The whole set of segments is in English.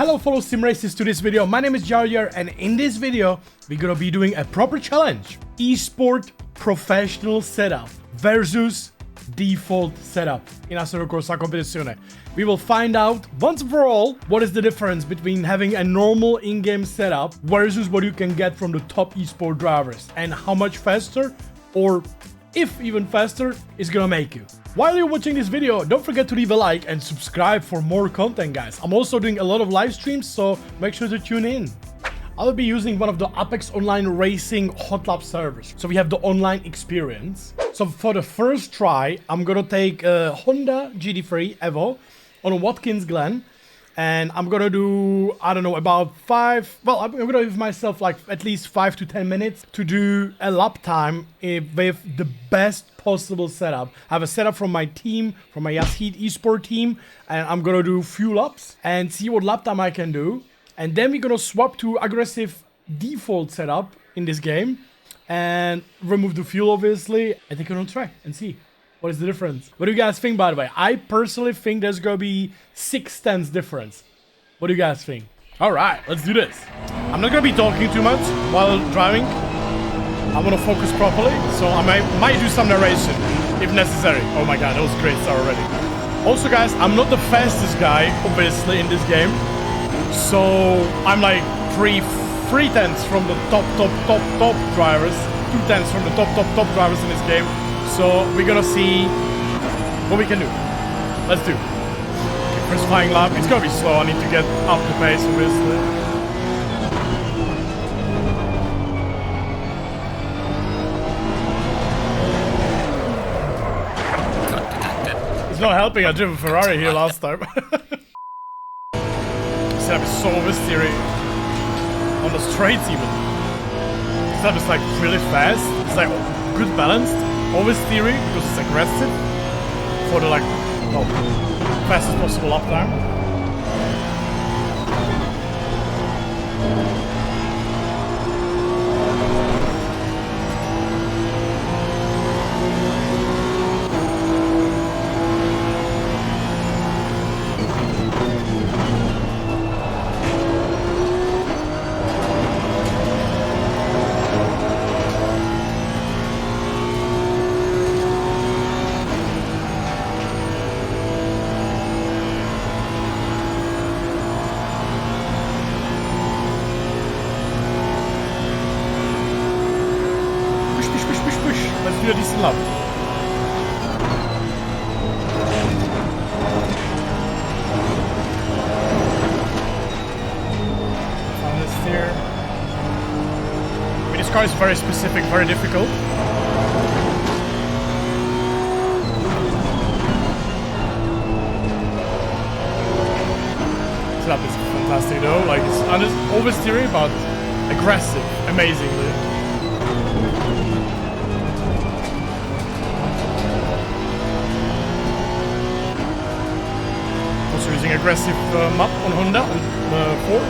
Hello fellow sim racers to this video. My name is Jardier and in this video we're gonna be doing a proper challenge. Esport professional setup versus default setup in questa corsa competizione. We will find out once and for all what is the difference between having a normal in-game setup versus what you can get from the top esport drivers and how much faster or if even faster is gonna make you. While you're watching this video, don't forget to leave a like and subscribe for more content, guys. I'm also doing a lot of live streams, so make sure to tune in. I'll be using one of the Apex Online Racing hot lap servers, so we have the online experience. So for the first try, I'm gonna take a Honda GT3 Evo on a Watkins Glen, and I'm gonna do, I don't know, about I'm gonna give myself like at least 5 to 10 minutes to do a lap time with the best possible setup. I have a setup from my team, from my ACC Esports team, and I'm gonna do few laps and see what lap time I can do. And then we're gonna swap to aggressive default setup in this game and remove the fuel, obviously, and take it on track and see what is the difference. What do you guys think, by the way? I personally think there's gonna be 6/10 difference. What do you guys think? All right, let's do this. I'm not gonna be talking too much while driving. I want to focus properly, so I might do some narration if necessary. Oh my god, that was a great start already. Also, guys, I'm not the fastest guy, obviously, in this game. So I'm like three tenths from the top drivers, 2 tenths from the top drivers in this game. So we're gonna see what we can do. Let's do. Okay, first flying lap. It's gonna be slow. I need to get up the pace, obviously. It's not helping. I drove a Ferrari here last time. Setup is so oversteering on the straights even. Setup is like really fast. It's like good balanced. Oversteering because it's aggressive for the like fastest possible lap time. Let's do a decent lap. On this steer. I mean, this car is very specific, very difficult. Setup is fantastic though. Like, it's oversteering, but aggressive, amazingly. Using aggressive map on Honda on 4.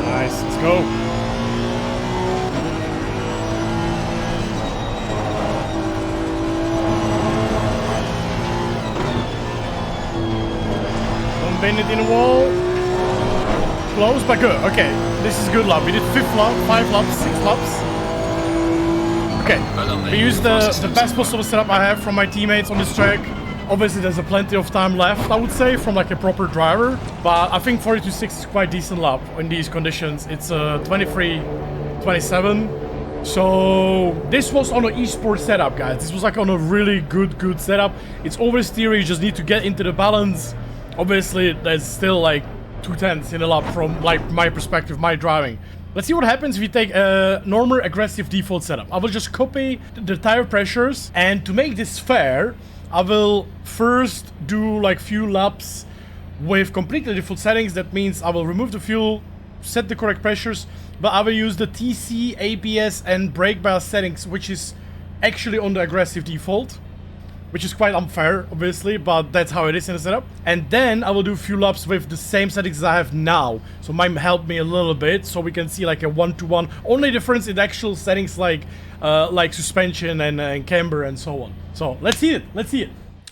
Nice, let's go. Bend it in a wall. Close, but good. Okay, this is a good lap. We did 5 laps, 6 laps. Okay, we used the best possible setup I have from my teammates on this track. Obviously, there's plenty of time left, I would say, from like a proper driver. But I think 42.6 is quite decent lap in these conditions. It's 23.27. So this was on an esports setup, guys. This was like on a really good setup. It's oversteering. You just need to get into the balance. Obviously, there's still like 2 tenths in the lap from like my perspective, my driving. Let's see what happens if you take a normal aggressive default setup. I will just copy the tire pressures, and to make this fair, I will first do like few laps with completely default settings. That means I will remove the fuel, set the correct pressures, but I will use the TC, ABS and brake bias settings, which is actually on the aggressive default. which is quite unfair, obviously, but that's how it is in the setup. And then I will do a few laps with the same settings I have now. So it might help me a little bit, so we can see like a one-to-one. Only difference in the actual settings like suspension and camber and so on. So let's see it. Let's see it.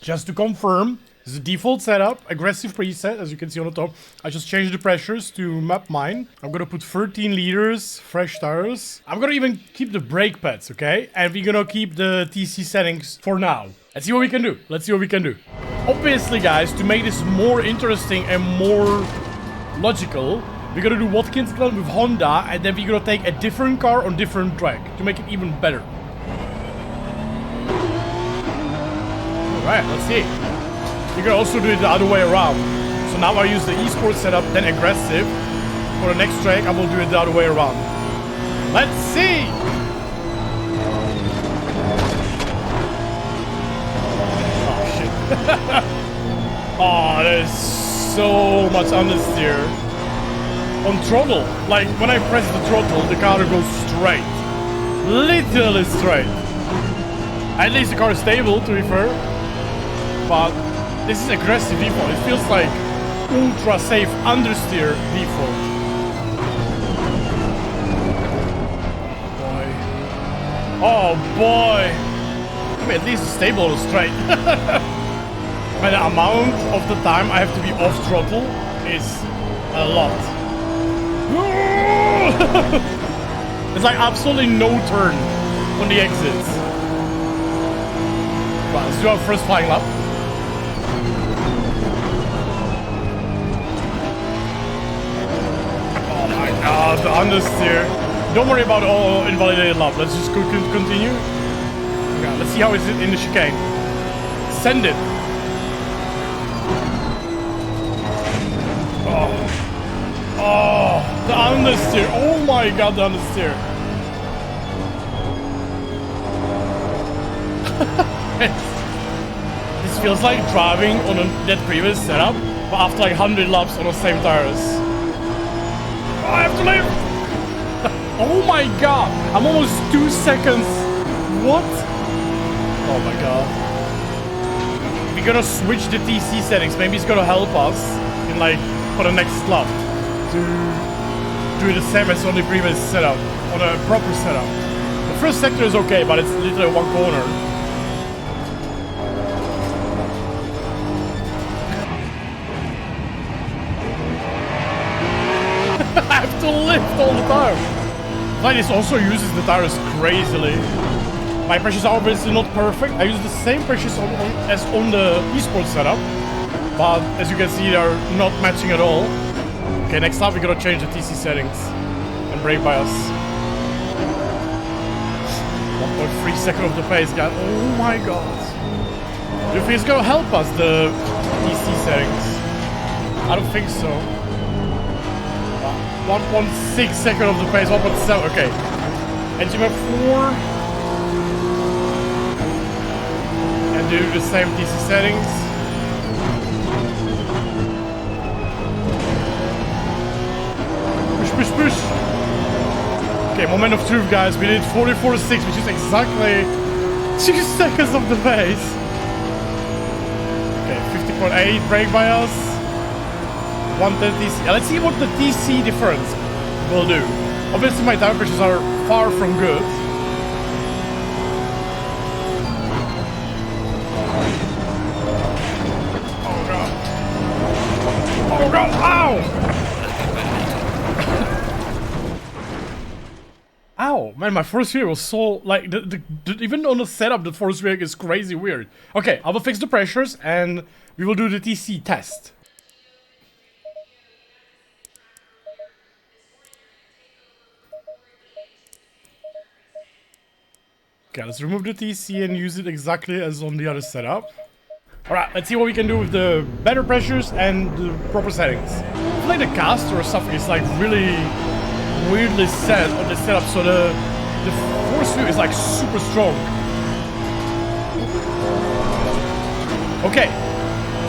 Just to confirm, this is the default setup, aggressive preset, as you can see on the top. I just changed the pressures to map mine. I'm gonna put 13 liters, fresh tires. I'm gonna even keep the brake pads, okay? And we're gonna keep the TC settings for now. Let's see what we can do. Let's see what we can do. Obviously, guys, to make this more interesting and more logical, we're gonna do Watkins Glen with Honda, and then we're gonna take a different car on different track to make it even better. Alright, let's see. You can also do it the other way around. So now I use the Esports setup, then aggressive. For the next track, I will do it the other way around. Let's see! Oh, shit. Oh, there's so much understeer. On throttle, like when I press the throttle, the car goes straight. Literally straight. At least the car is stable, to be fair. But this is aggressive default. It feels like ultra safe understeer default. Boy. Oh boy. I mean, at least it's stable and straight. But the amount of the time I have to be off throttle is a lot. It's like absolutely no turn on the exits. Right, let's do our first flying lap. The understeer. Don't worry about all invalidated lap. Let's just continue. Okay, let's see how it's in the chicane. Send it. Oh, the understeer. Oh my god, the understeer. This feels like driving on that previous setup, but after like 100 laps on the same tires. I have to leave! Oh my god! I'm almost 2 seconds. What? Oh my god. We're gonna switch the TC settings. Maybe it's gonna help us in like for the next lap to do the same as on the previous setup, on a proper setup. The first sector is okay, but it's literally one corner. I have to lift all the time. Like this also uses the tires crazily. My pressures are obviously not perfect. I use the same pressures as on the Esports setup, but as you can see, they're not matching at all. Okay, next up we're gonna change the TC settings and brake bias. 1.3 second of the pace, guys. Oh my god. Do you think it's gonna help us, the TC settings? I don't think so. 1.6 second of the pace, 1.7, okay. Engine map 4. And do the same TC settings. Push, push, push. Okay, moment of truth, guys. We did 44.6, which is exactly 2 seconds of the pace. Okay, 50.8 brake bias. 110 TC. Let's see what the TC difference will do. Obviously, my tire pressures are far from good. Oh god. Oh god. Ow! Ow! Man, my force field was so like even on the setup, the force field is crazy weird. Okay, I will fix the pressures and we will do the TC test. Okay, let's remove the TC and use it exactly as on the other setup. Alright, let's see what we can do with the better pressures and the proper settings. I feel like the caster or something is like really weirdly set on the setup, so the force field is like super strong. Okay,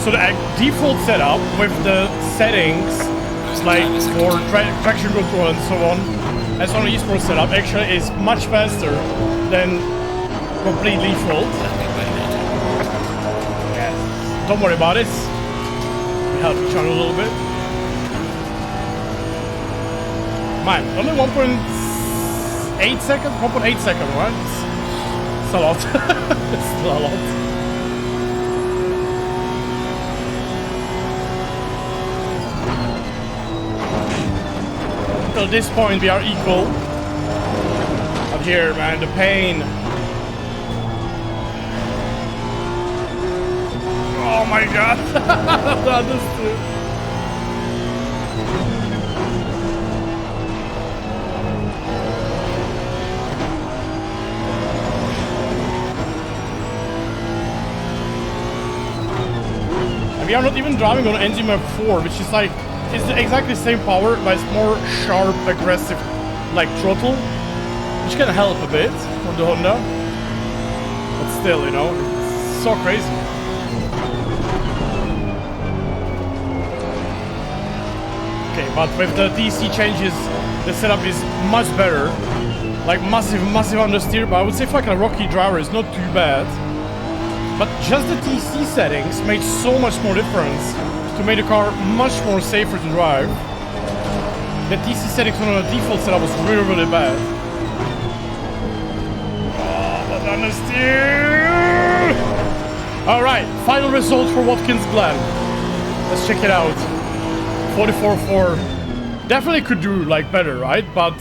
so the default setup with the settings like for traction control and so on, as on the Esports setup, actually is much faster than complete default. Don't worry about it. We help each other a little bit. Man, only 1.8 seconds? 1.8 seconds, right? It's a lot. It's still a lot. Until this point, we are equal. But here, man, the pain. Oh my god. Understood. We are not even driving on engine map 4, which is like, it's exactly the same power, but it's more sharp, aggressive, like throttle, which can help a bit for the Honda. But still, you know, it's so crazy. Okay, but with the TC changes, the setup is much better. Like massive understeer, but I would say for like a rocky driver, it's not too bad. But just the TC settings made so much more difference to make the car much more safer to drive. The TC settings on the default setup was really, really bad. Oh, but understeer! Alright, final result for Watkins Glen. Let's check it out. 44.4. Definitely could do like better, right? But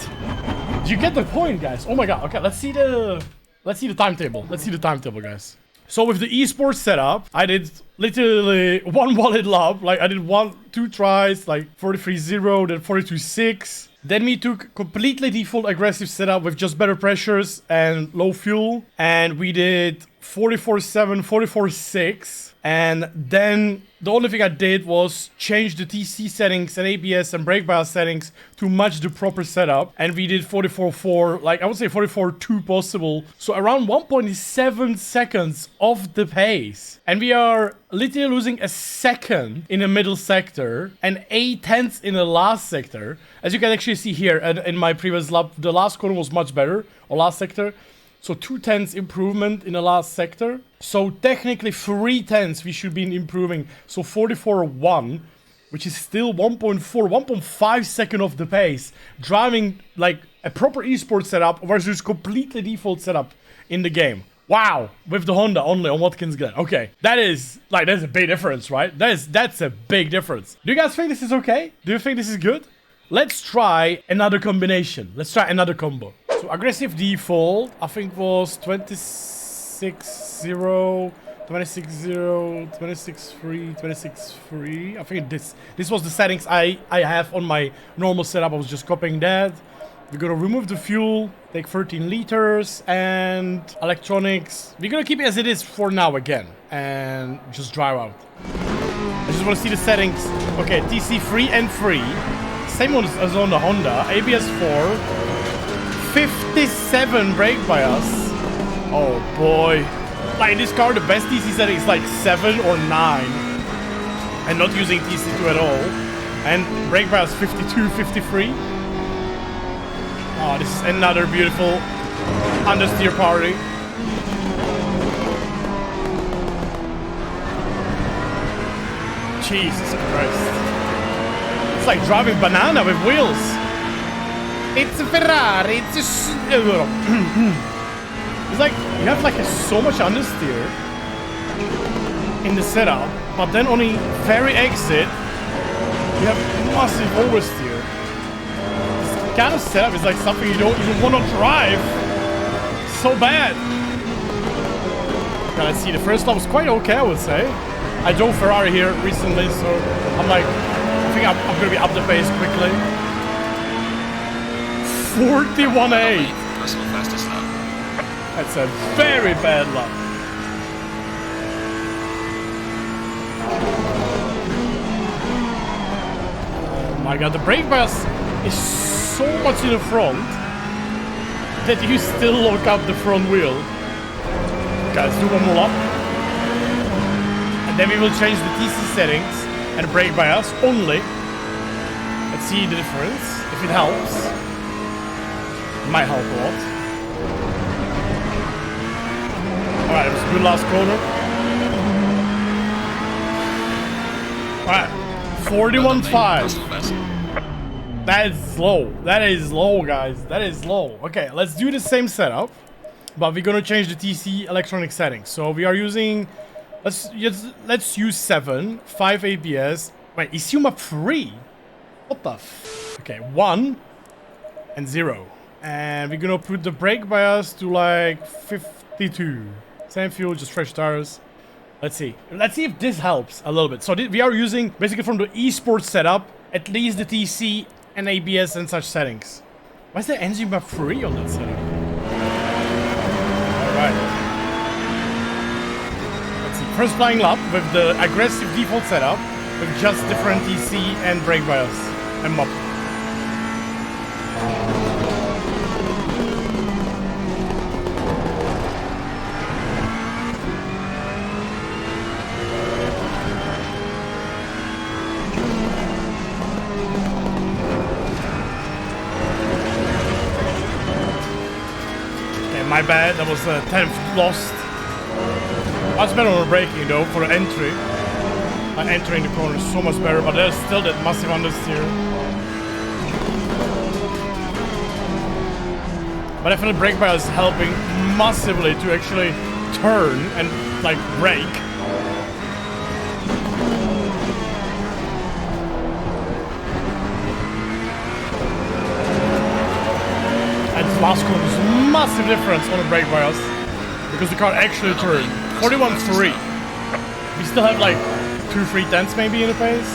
you get the point, guys. Oh my god. Okay, let's see the timetable. Let's see the timetable, guys. So with the esports setup, I did literally one wallet lap. Like I did 2 tries, like 43.0, then 42.6. Then we took completely default aggressive setup with just better pressures and low fuel. And we did 44.7, 44.6. And then the only thing I did was change the TC settings and ABS and brake bias settings to match the proper setup. And we did 44.4, like I would say 44.2 possible. So around 1.7 seconds off the pace. And we are literally losing a second in the middle sector and 8/10 in the last sector. As you can actually see here in my previous lap, the last corner was much better, or last sector. So 2/10 improvement in the last sector. So technically 3/10 we should be improving. So 44.1, which is still 1.5 second off the pace. Driving like a proper esports setup versus completely default setup in the game. Wow, with the Honda only on Watkins Glen. Okay, that's a big difference, right? That's a big difference. Do you guys think this is okay? Do you think this is good? Let's try another combination. Let's try another combo. So aggressive default, I think was 26.0, 26.0, 26.3, 26.3. I think this was the settings I have on my normal setup. I was just copying that. We're gonna remove the fuel, take 13 liters, and electronics. We're gonna keep it as it is for now again, and just drive out. I just wanna see the settings. Okay, TC free and free. Same one as on the Honda. ABS 4. 57 brake bias. Oh boy. Like in this car, the best TC setting is like 7 or 9. And not using TC2 at all. And brake bias 52, 53. Oh, this is another beautiful understeer party. Jesus Christ. It's like driving banana with wheels. It's a Ferrari, it's a... It's like, you have like so much understeer in the setup, but then on the very exit, you have massive oversteer. This kind of setup is like something you don't even want to drive. So bad. Can I see the first lap was quite okay, I would say. I drove Ferrari here recently, so I'm like, I think I'm gonna be up the pace quickly. 41.8. Personal fastest lap. That's a very bad lap. Oh my god, the brake bias is so much in the front that you still lock up the front wheel. Okay, let's do one more lap. And then we will change the TC settings and brake bias only. Let's see the difference, if it helps. Might help a lot. Alright, it was a good last corner. Alright, 41.5. That is slow. That is low, guys. That is low. Okay, let's do the same setup, but we're gonna change the TC electronic settings. So we are using, let's use 7, 5 ABS. Wait, ECU map 3? What the f? Okay, 1 and 0. And we're gonna put the brake bias to like 52. Same fuel, just fresh tires. Let's see. Let's see if this helps a little bit. So we are using, basically from the esports setup, at least the TC and ABS and such settings. Why is the engine map 3 on that setup? Alright. Let's see. First flying lap with the aggressive default setup with just different TC and brake bias and map. My bad, that was 10th lost. Much better on braking though for the entry. Entering the corner is so much better, but there's still that massive understeer. But definitely brake bias is helping massively to actually turn and like brake. Last corner is a massive difference on the brake bias because the car actually turned 41.3. We still have like 2-3 tenths maybe in the pace.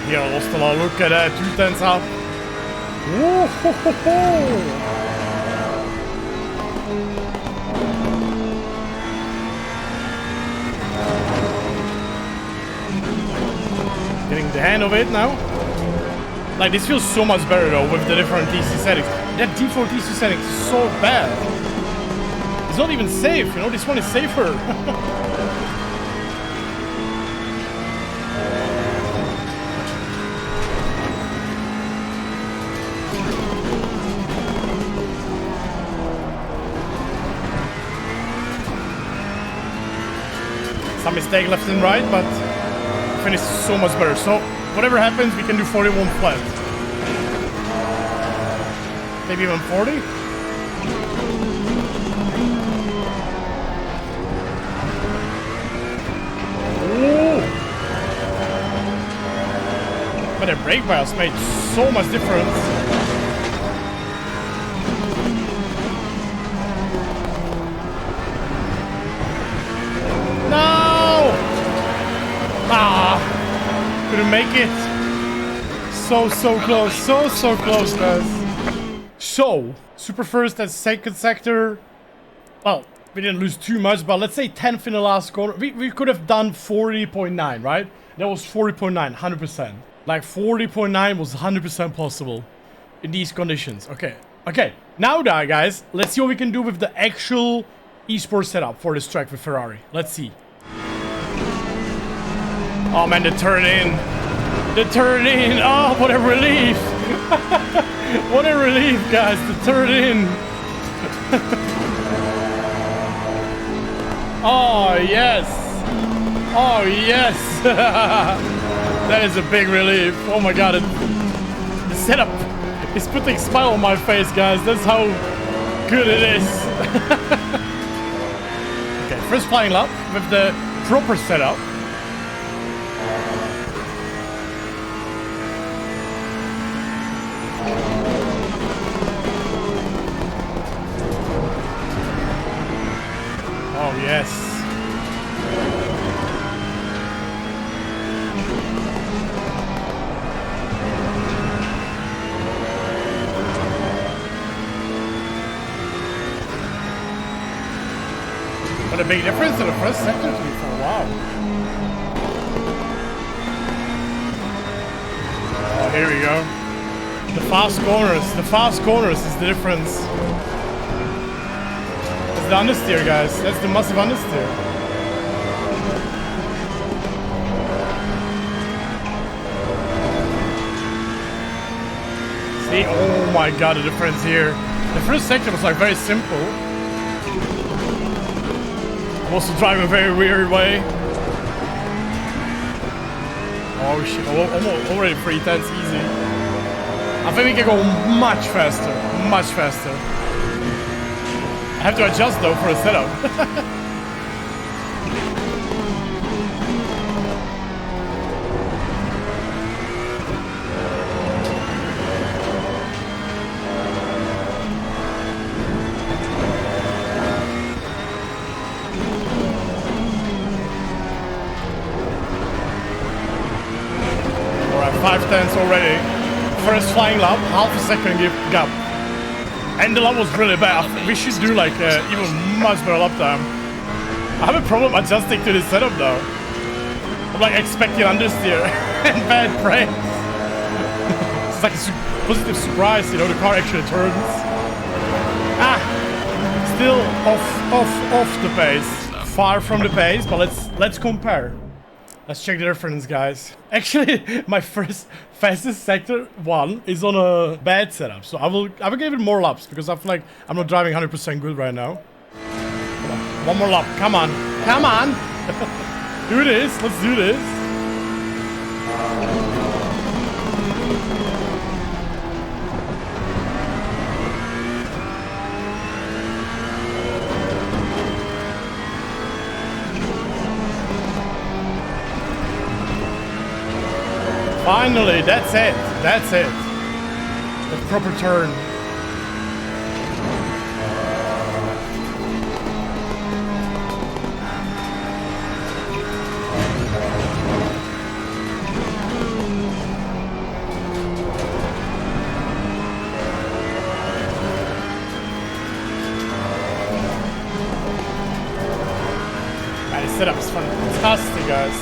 Here, I lost a lot. Look at that, 2 tenths up. Whoa, ho, ho, ho. Getting the hang of it now. Like, this feels so much better though with the different TC settings. That default TC settings is so bad. It's not even safe, you know, this one is safer. Some mistake left and right, but finish so much better. So whatever happens, we can do 41 flat. Maybe even 40. Ooh. But the brake bias made so much difference. Couldn't make it. So close. So close, guys. So, super first and second sector. Well, we didn't lose too much, but let's say 10th in the last corner. We could have done 40.9, right? That was 40.9, 100%. Like 40.9 was 100% possible in these conditions. Okay. Now, guys, let's see what we can do with the actual esports setup for this track with Ferrari. Let's see. Oh man, the turn in. Oh, what a relief. What a relief, guys, the turn in. Oh, yes. Oh, yes. That is a big relief. Oh my god, the setup is putting a smile on my face, guys. That's how good it is. Okay, first flying lap with the proper setup. Oh, yes. What a big difference in the first sector to me for a while. Oh, here we go. The fast corners is the difference. That's the understeer, guys. That's the massive understeer. Oh my god, the difference here. The first section was like very simple. I'm also driving a very weird way. Oh shit, already 310s easy. I think we can go much faster, much faster. I have to adjust though for the setup. Alright, 5/10 already. First flying lap, half a second gap. And the lap was really bad. We should do like even much better lap time. I have a problem adjusting to this setup though. I'm like expecting understeer and bad brakes. It's like a positive surprise, you know, the car actually turns. Ah, still off the pace. Far from the pace, but let's compare. Let's check the difference, guys. Actually, my fastest sector 1 is on a bad setup, so I will give it more laps because I feel like I'm not driving 100% good right now. Come on. One more lap. Come on. Come on. Do this. Let's do this. Finally, that's it. That's it. The proper turn. Man, this setup is fantastic, guys.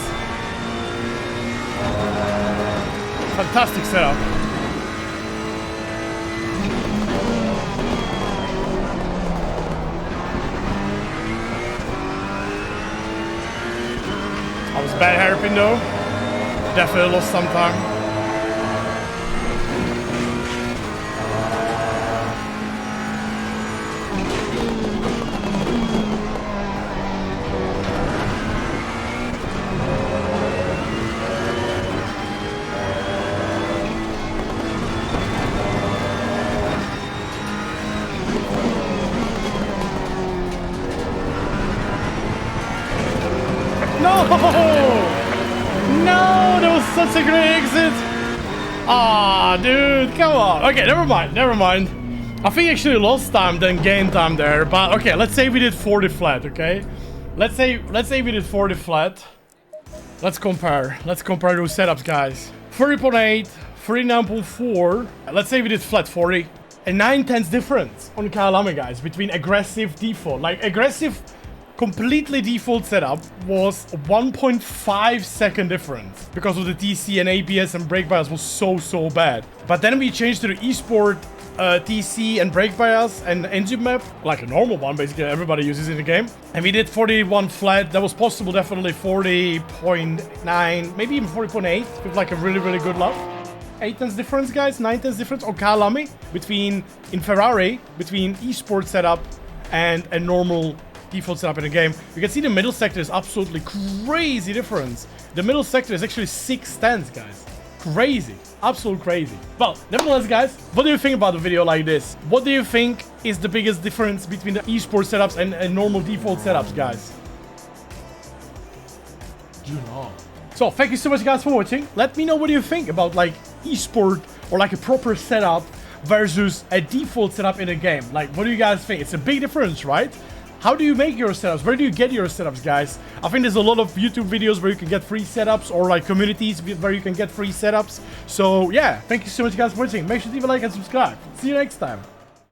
Fantastic setup. I was bad hairpin though. Definitely lost some time. No! No! That was such a great exit! Ah, dude, come on. Okay, never mind, never mind. I think I actually lost time, then gained time there. But okay, let's say we did 40 flat, okay? Let's say we did 40 flat. Let's compare. Let's compare those setups, guys. 30.8, 39.4. Let's say we did flat 40. A 9/10 difference on Kyalami, guys, between aggressive default. Like aggressive completely default setup was 1.5 second difference because of the TC and ABS and brake bias was so bad. But then we changed to the Esport TC and brake bias and engine map, like a normal one basically everybody uses in the game. And we did 41 flat. That was possible, definitely 40.9, maybe even 40.8 with like a really good lap. 8/10 difference, guys, 9/10 difference on Kyalami in Ferrari between Esports setup and a normal default setup in the game. You can see the middle sector is absolutely crazy difference. The middle sector is actually 6/10, guys. Crazy. Absolute crazy. Well, nevertheless, guys, what do you think about a video like this? What do you think is the biggest difference between the esports setups and normal default setups, guys? Do know. So, thank you so much, guys, for watching. Let me know what you think about, like, esport or, like, a proper setup versus a default setup in a game. Like, what do you guys think? It's a big difference, right? How do you make your setups? Where do you get your setups, guys? I think there's a lot of YouTube videos where you can get free setups or like communities where you can get free setups. So yeah, thank you so much, guys, for watching. Make sure to leave a like and subscribe. See you next time.